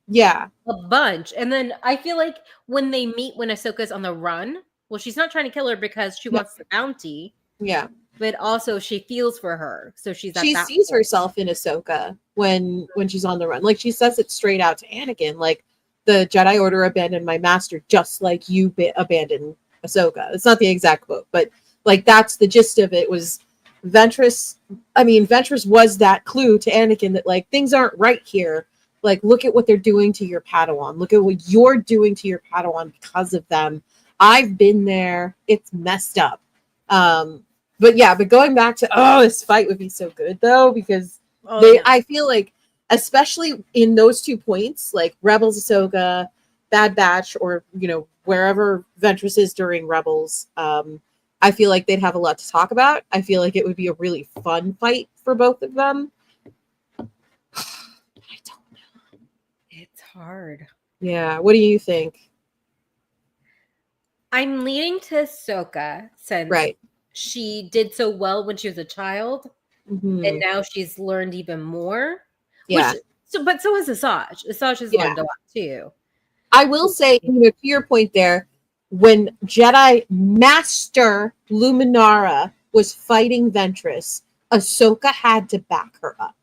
Yeah. A bunch. And then I feel like when they meet when Ahsoka's on the run, well, she's not trying to kill her because she wants the bounty. Yeah. But also she feels for her. So she sees herself in Ahsoka when she's on the run. Like she says it straight out to Anakin, like the Jedi Order abandoned my master just like you abandoned Ahsoka. It's not the exact quote, but like that's the gist of it. Was Ventress was that clue to Anakin that like things aren't right here. Like, look at what they're doing to your Padawan. Look at what you're doing to your Padawan because of them. I've been there. It's messed up. But going back to, this fight would be so good, though, because I feel like, especially in those 2 points, like Rebels Ahsoka, Bad Batch, or, wherever Ventress is during Rebels, I feel like they'd have a lot to talk about. I feel like it would be a really fun fight for both of them. Hard. Yeah. What do you think? I'm leaning to Ahsoka since she did so well when she was a child, and now she's learned even more. Yeah. But so has Asajj. Asajj has learned a lot too. I will say, to your point there, when Jedi Master Luminara was fighting Ventress, Ahsoka had to back her up.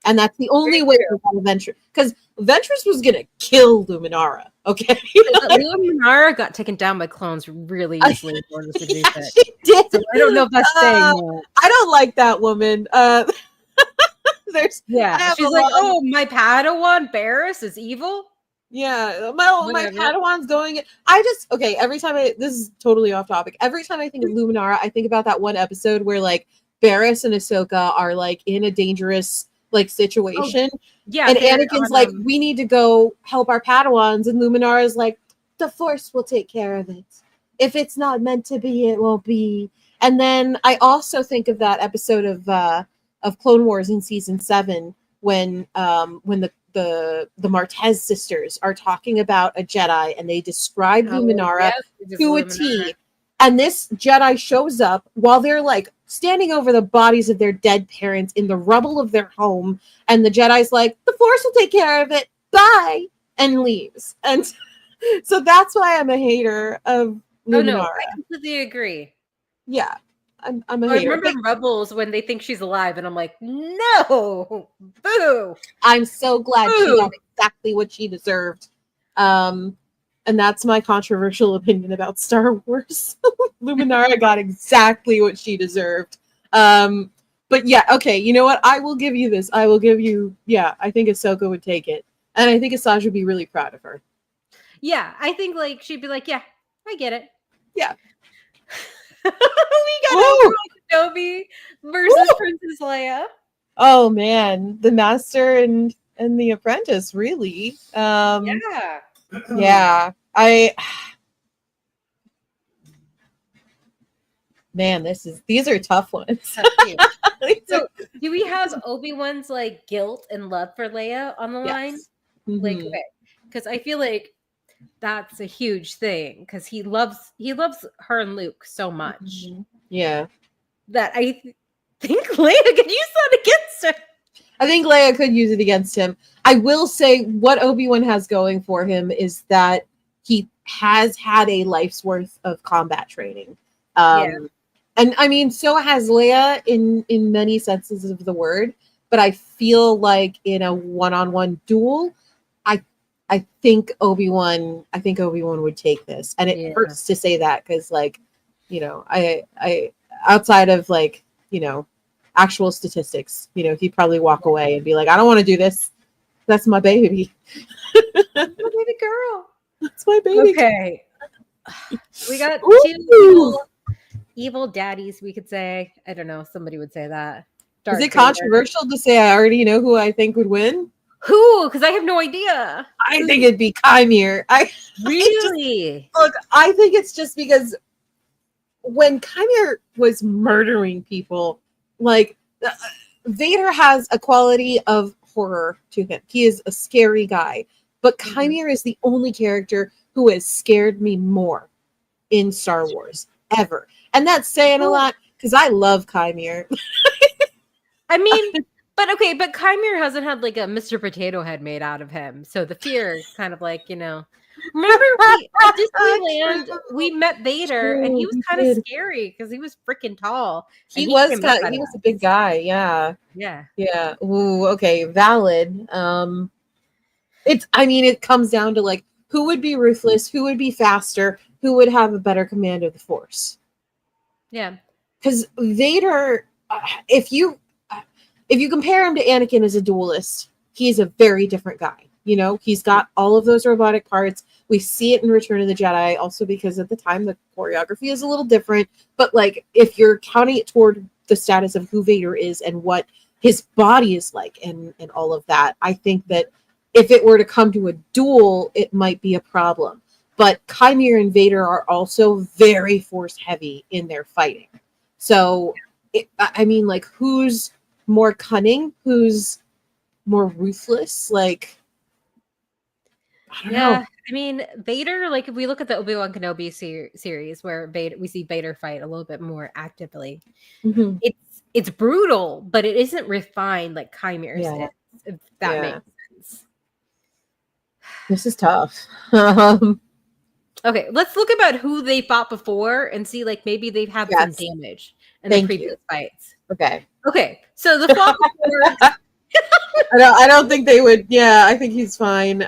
And that's the only way to have Ventress, because Ventress was gonna kill Luminara. Okay, but Luminara got taken down by clones really easily in order to do that. She did. So I don't know if that's saying that. I don't like that woman. She's like, oh, my Padawan Barris is evil. Yeah, my Padawan's going. Every time this is totally off topic. Every time I think of Luminara, I think about that one episode where like Barris and Ahsoka are like in a dangerous like situation. Oh, yeah, and Anakin's like, we need to go help our Padawans, and Luminara's like, the Force will take care of it. If it's not meant to be, it won't be. And then I also think of that episode of Clone Wars in season 7 when the Martez sisters are talking about a Jedi and they describe Luminara to a T. And this Jedi shows up while they're like standing over the bodies of their dead parents in the rubble of their home. And the Jedi's like, the Force will take care of it. Bye. And leaves. And so that's why I'm a hater of Luminara. Oh, no, I completely agree. Yeah. I'm a hater. I remember Rebels when they think she's alive, and I'm like, no, boo. I'm so glad she got exactly what she deserved. And that's my controversial opinion about Star Wars. Luminara got exactly what she deserved. But yeah, okay, you know what? I will give you this. I think Ahsoka would take it. And I think Asajj would be really proud of her. Yeah, I think like she'd be like, yeah, I get it. Yeah. We got Obi-Wan Kenobi versus Princess Leia. Oh man, the Master and the Apprentice, really. Yeah. Man, these are tough ones. So, do we have Obi-Wan's like guilt and love for Leia on the line? Mm-hmm. Like, okay, because I feel like that's a huge thing because he loves her and Luke so much. Mm-hmm. Yeah, that I think Leia could use that against him. I think Leia could use it against him. I will say what Obi-Wan has going for him is that he has had a life's worth of combat training. And I mean, so has Leia in many senses of the word. But I feel like in a one-on-one duel, I think Obi-Wan would take this. And it hurts to say that because, like, you know, I outside of like, you know, actual statistics, you know, he'd probably walk away and be like, I don't want to do this. That's my baby. That's my baby girl. That's my baby. Okay. We got two evil daddies, we could say. I don't know. Somebody would say that. Is it controversial to say I already know who I think would win? Who? Because I have no idea. I think it'd be Chimere. Really? Look, I think it's just because when Chimere was murdering people, like Vader has a quality of horror to him. He is a scary guy. But Chimere is the only character who has scared me more in Star Wars ever. And that's saying a lot because I love Chimere. I mean, but Chimere hasn't had like a Mr. Potato Head made out of him. So the fear is kind of like, you know. Remember at Disneyland, we met Vader and he was kind of scary because he was freaking tall. He was a big guy, yeah. Yeah. Yeah. Ooh, okay, valid. It comes down to like who would be ruthless, who would be faster, who would have a better command of the Force. Yeah. Because Vader, if you compare him to Anakin as a duelist, he's a very different guy. You know, he's got all of those robotic parts. We see it in Return of the Jedi, also because at the time the choreography is a little different. But like, if you're counting it toward the status of who Vader is and what his body is like and all of that, I think that if it were to come to a duel, it might be a problem. But Chimere and Vader are also very force heavy in their fighting. So, who's more cunning? Who's more ruthless? Like, I don't know. I mean, Vader, like if we look at the Obi-Wan Kenobi series where we see Vader fight a little bit more actively, it's brutal, but it isn't refined like Chimere's is, if that makes sense. This is tough. Okay, let's look about who they fought before and see like maybe they've had some damage in the previous fights. Okay. So the fought before I don't think they would. Yeah, I think he's fine.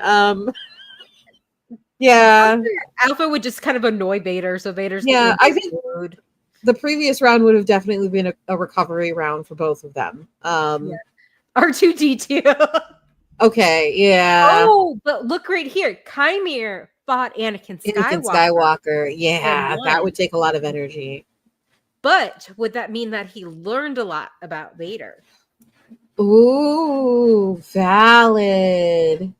Yeah. Alpha would just kind of annoy Vader, so Vader's Yeah, I think mood. The previous round would have definitely been a recovery round for both of them. R2D2. Okay, yeah. Oh, but look right here. Chimere fought Anakin Skywalker. Yeah, that would take a lot of energy. But would that mean that he learned a lot about Vader? Ooh, valid.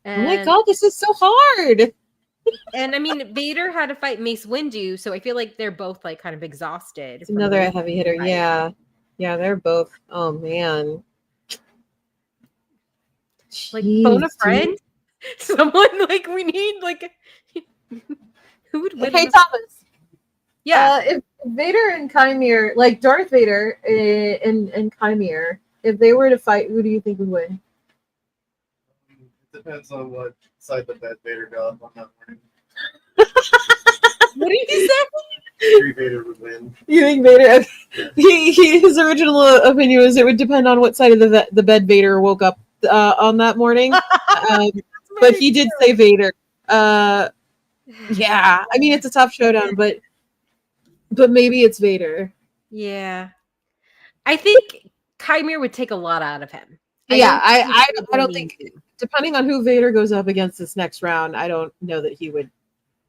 Oh my god, this is so hard. And I mean, Vader had to fight Mace Windu, so I feel like they're both like kind of exhausted. It's another heavy hitter. Fight. Yeah. Yeah, they're both. Oh man. Like phone a friend? Someone like we need like who would win? Hey Thomas. Yeah. If Vader and Chimere, like Darth Vader and Chimere, if they were to fight, who do you think would win? Depends on what side the bed Vader got on that morning. What did you say? Vader would win. You think Vader? His original opinion was it would depend on what side of the bed Vader woke up on that morning. But he did say Vader. Yeah, I mean it's a tough showdown, but maybe it's Vader. Yeah, I think Chimere would take a lot out of him. I don't think, depending on who Vader goes up against this next round, I don't know that he would.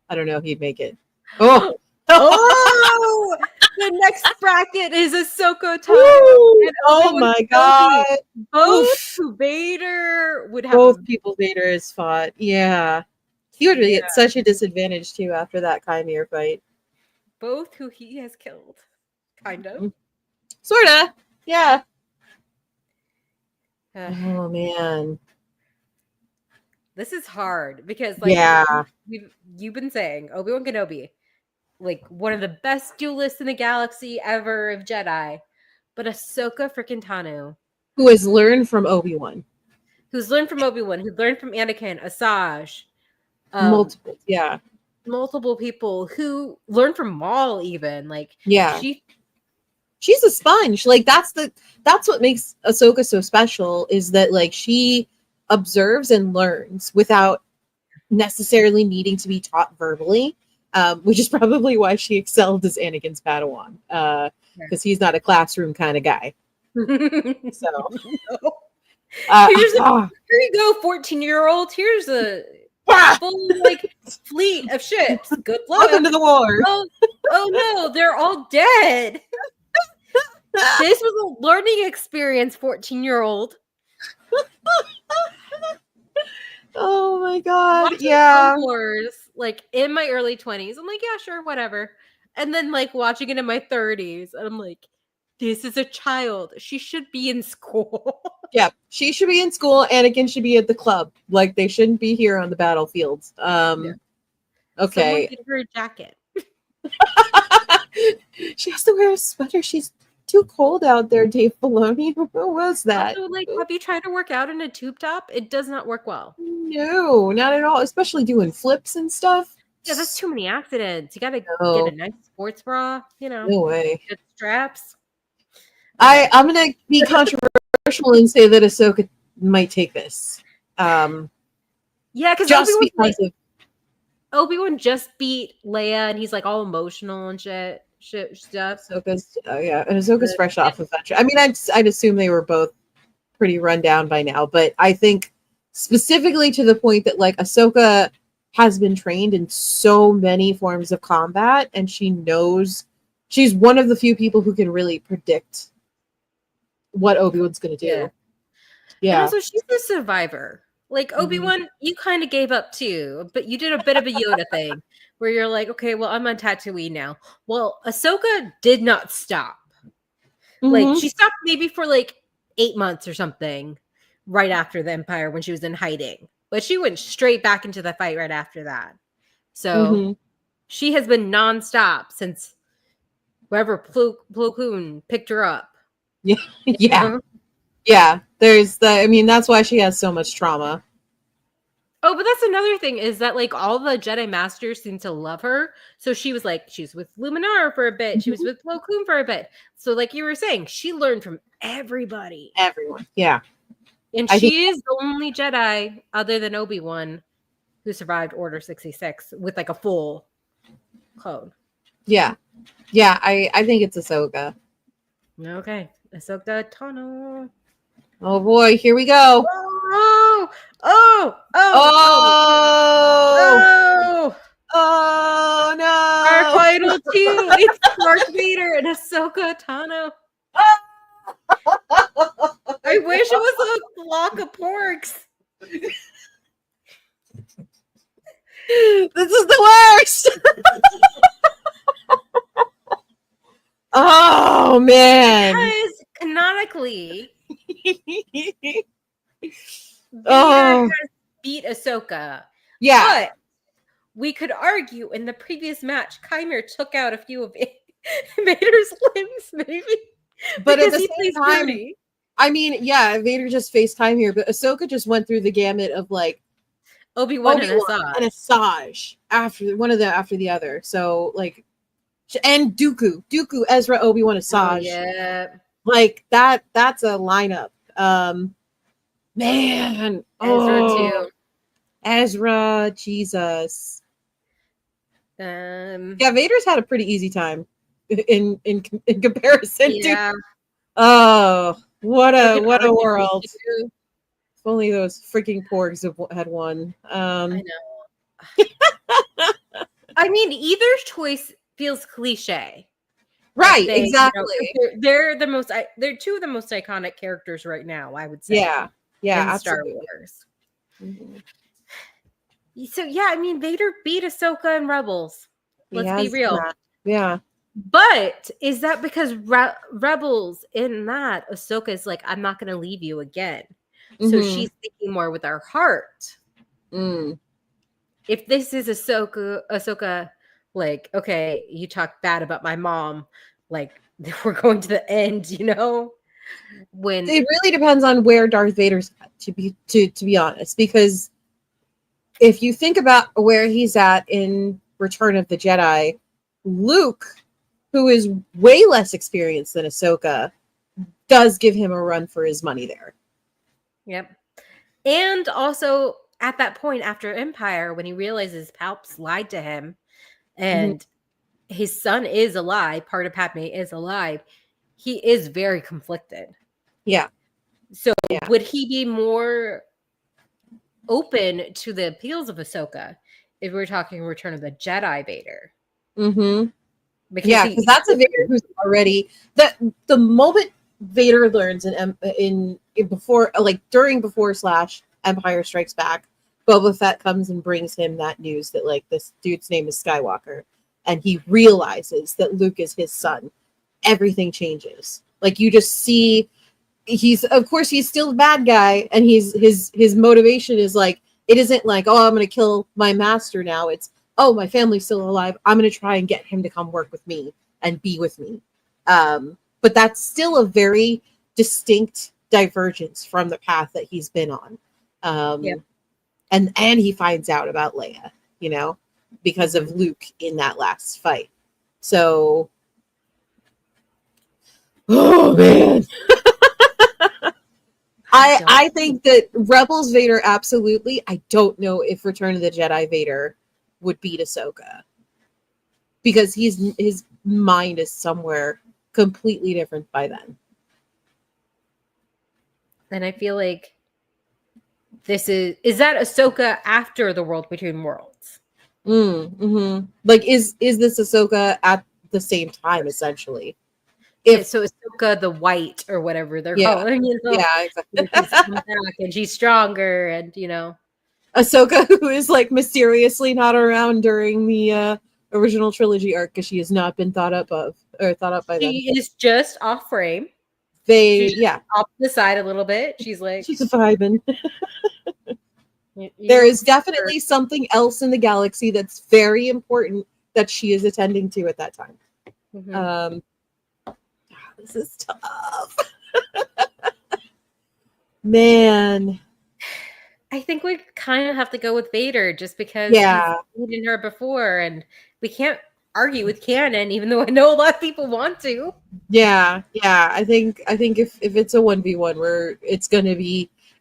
I don't know if he'd make it. Oh, oh! The next bracket is Ahsoka Tano. Oh my god! Both Vader would have. Both people Vader has fought. Yeah, he would be at such a disadvantage too after that Chimere fight. Both who he has killed, kind of. Sorta. Yeah. Oh man. This is hard because like you've been saying Obi-Wan Kenobi, like one of the best duelists in the galaxy ever of Jedi, but Ahsoka freaking Tano, who has learned from Obi-Wan, who's learned from Anakin, Asajj, multiple people who learned from Maul, even like she's a sponge. Like that's what makes Ahsoka so special, is that like she observes and learns without necessarily needing to be taught verbally, which is probably why she excelled as Anakin's Padawan, because he's not a classroom kind of guy. So here you go, 14-year-old. Here's a full like fleet of ships. Good luck. Welcome to the war. Oh no, they're all dead. This was a learning experience, 14-year-old. Oh my god. Watching Star Wars, like in my early 20s, I'm like, yeah, sure, whatever. And then like watching it in my 30s, and I'm like, this is a child. She should be in school. Yeah, she should be in school. Anakin should be at the club. Like they shouldn't be here on the battlefields. Okay. Someone get her a jacket. She has to wear a sweater. She's too cold out there, Dave Filoni. What was that? Also, like, have you tried to work out in a tube top? It does not work well. No, not at all. Especially doing flips and stuff. Yeah, that's too many accidents. You gotta get a nice sports bra, No way. Get straps. Okay. I'm gonna be controversial and say that Ahsoka might take this. Yeah, because Obi-Wan just beat Leia, and he's like all emotional and shit stuff. Ahsoka's and Ahsoka's fresh off of that. I mean, I'd assume they were both pretty run down by now, but I think specifically to the point that like Ahsoka has been trained in so many forms of combat, and she knows she's one of the few people who can really predict what Obi-Wan's going to do. Yeah. And also, she's a survivor. Like Obi-Wan, you kind of gave up too, but you did a bit of a Yoda thing where you're like, okay, well, I'm on Tatooine now. Well, Ahsoka did not stop. Like she stopped maybe for like 8 months or something right after the Empire when she was in hiding, but she went straight back into the fight right after that. So she has been nonstop since wherever Plo Koon picked her up. Yeah. There's that's why she has so much trauma. Oh, but that's another thing is that like all the Jedi Masters seem to love her. So she was like, she's with Luminara for a bit. She was with Plo Koon for a bit. So like you were saying, she learned from everybody. Everyone. Yeah. And she is the only Jedi other than Obi-Wan who survived Order 66 with like a full clone. Yeah. Yeah, I think it's Ahsoka. Okay. Ahsoka Tano. Oh boy, here we go. Oh, no. Our final two. It's Darth Vader and Ahsoka Tano. I wish it was a flock of porks. This is the worst. Oh man. Because canonically, Vader Oh. has beat Ahsoka. Yeah. But we could argue in the previous match, Chimera took out a few of Vader's limbs, maybe. But at the same time, dirty. I mean, yeah, Vader just faced time here, but Ahsoka just went through the gamut of like Obi-Wan and Asajj after one of the after the other. So like, and Dooku, Ezra, Obi-Wan, Asajj. Oh, yeah, like that's a lineup. Man, Ezra too. Ezra, Jesus. Yeah, Vader's had a pretty easy time in comparison to. Oh, what a world! If only those freaking porgs had won. I know. I mean, either choice feels cliche, right? Exactly. They're the most. They're two of the most iconic characters right now. I would say. Yeah. In Star Wars. Mm-hmm. So yeah, I mean, Vader beat Ahsoka in Rebels. Let's be real. Yeah. But is that because Rebels in that Ahsoka is like, I'm not going to leave you again. Mm-hmm. So she's thinking more with her heart. Mm. If this is Ahsoka, like, okay, you talk bad about my mom, like we're going to the end, you know? When it really depends on where Darth Vader's at, to be honest, because if you think about where he's at in Return of the Jedi, Luke, who is way less experienced than Ahsoka, does give him a run for his money there. Yep. And also at that point after Empire, when he realizes Palps lied to him and his son is alive, part of Padme is alive, he is very conflicted. Yeah. So would he be more open to the appeals of Ahsoka if we're talking Return of the Jedi Vader? Mm-hmm. Because that's a Vader who's already the moment Vader learns in before / Empire Strikes Back, Boba Fett comes and brings him that news that like this dude's name is Skywalker, and he realizes that Luke is his son. Everything changes. Like you just see, he's still the bad guy, and his motivation is like, it isn't like, oh, I'm going to kill my master now. It's, oh, my family's still alive. I'm going to try and get him to come work with me and be with me. But that's still a very distinct divergence from the path that he's been on. And he finds out about Leia, you know, because of Luke in that last fight. So, oh man. I think that Rebels Vader, absolutely. I don't know if Return of the Jedi Vader would beat Ahsoka, because his mind is somewhere completely different by then. And I feel like this is that Ahsoka after the World Between Worlds? Mm-hmm. Like is this Ahsoka at the same time, essentially? So Ahsoka the White or whatever they're calling, you know? Yeah, exactly. She's come back and she's stronger, and you know, Ahsoka, who is like mysteriously not around during the original trilogy arc because she has not been thought up by them. She is just off frame. She's off the side a little bit. She's vibing. There is definitely something else in the galaxy that's very important that she is attending to at that time. Mm-hmm. This is tough. Man. I think we kind of have to go with Vader just because he's beaten her before, and we can't argue with canon, even though I know a lot of people want to. Yeah. I think if it's a 1v1 where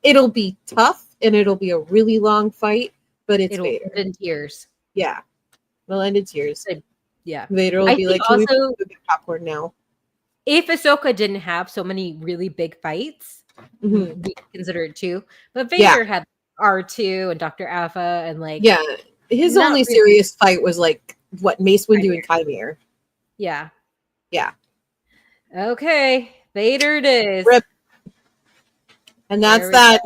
it'll be tough and it'll be a really long fight, but it'll Vader. End in tears. Yeah. It'll end in tears. Yeah. Vader will be like, can we put popcorn now? If Ahsoka didn't have so many really big fights, we consider it too. But Vader had R2 and Dr. Alpha and his only serious fight was like what Mace Windu and Chimere. Yeah. Okay, Vader it is. Rip. And that's that.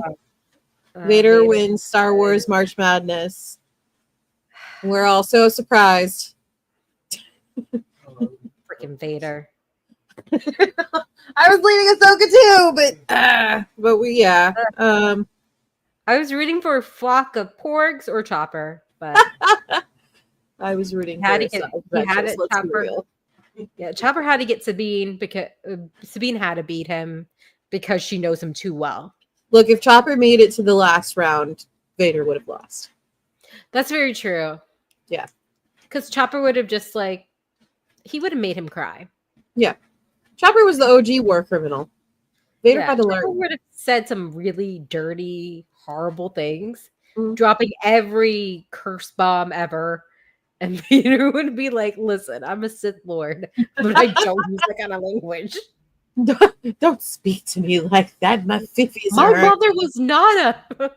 Vader wins Star Wars March Madness. We're all so surprised. Freaking Vader. I was leaving Ahsoka too, but I was rooting for a flock of porgs or Chopper, but I was rooting for Chopper. Yeah, Chopper had to get Sabine because Sabine had to beat him because she knows him too well. Look, if Chopper made it to the last round, Vader would have lost. That's very true. Yeah. Because Chopper would have just he would have made him cry. Yeah. Chopper was the OG war criminal. Vader had to learn. Chopper would have said some really dirty, horrible things, dropping every curse bomb ever. And Vader would be like, listen, I'm a Sith Lord, but I don't use that kind of language. Don't speak to me like that. My fiffies My mother was not a...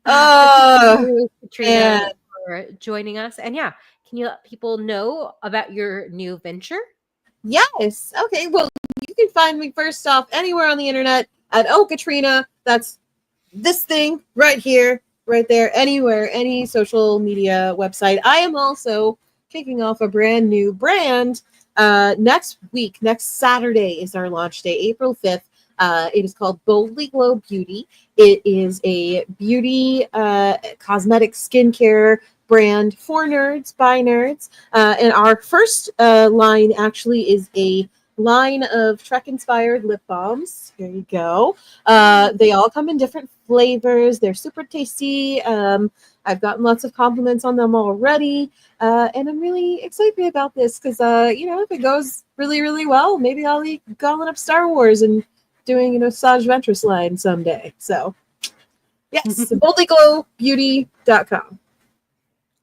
Thank you, Katrina, for joining us. And can you let people know about your new venture? Yes. Okay. Well, you can find me first off anywhere on the internet at Katrina. That's this thing right here, right there, anywhere, any social media website. I am also kicking off a brand new brand next Saturday is our launch day, April 5th. It is called Boldly Glow Beauty. It is a beauty cosmetic skincare brand for nerds, by nerds. And our first line actually is a line of Trek-inspired lip balms. Here you go. They all come in different flavors. They're super tasty. I've gotten lots of compliments on them already. And I'm really excited about this because, if it goes really, really well, maybe I'll be calling up Star Wars and doing, Saj Ventress line someday. So, yes, boldlyglowbeauty.com.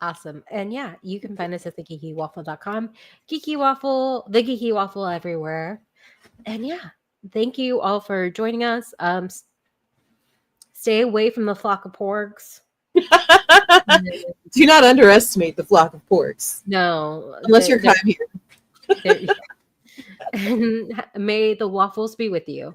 Awesome. And you can find us at thegeekywaffle.com. Geeky Waffle, the Geeky Waffle everywhere. And thank you all for joining us. Stay away from the flock of porgs. Do not underestimate the flock of porgs. No. Unless you're Chimere. And may the waffles be with you.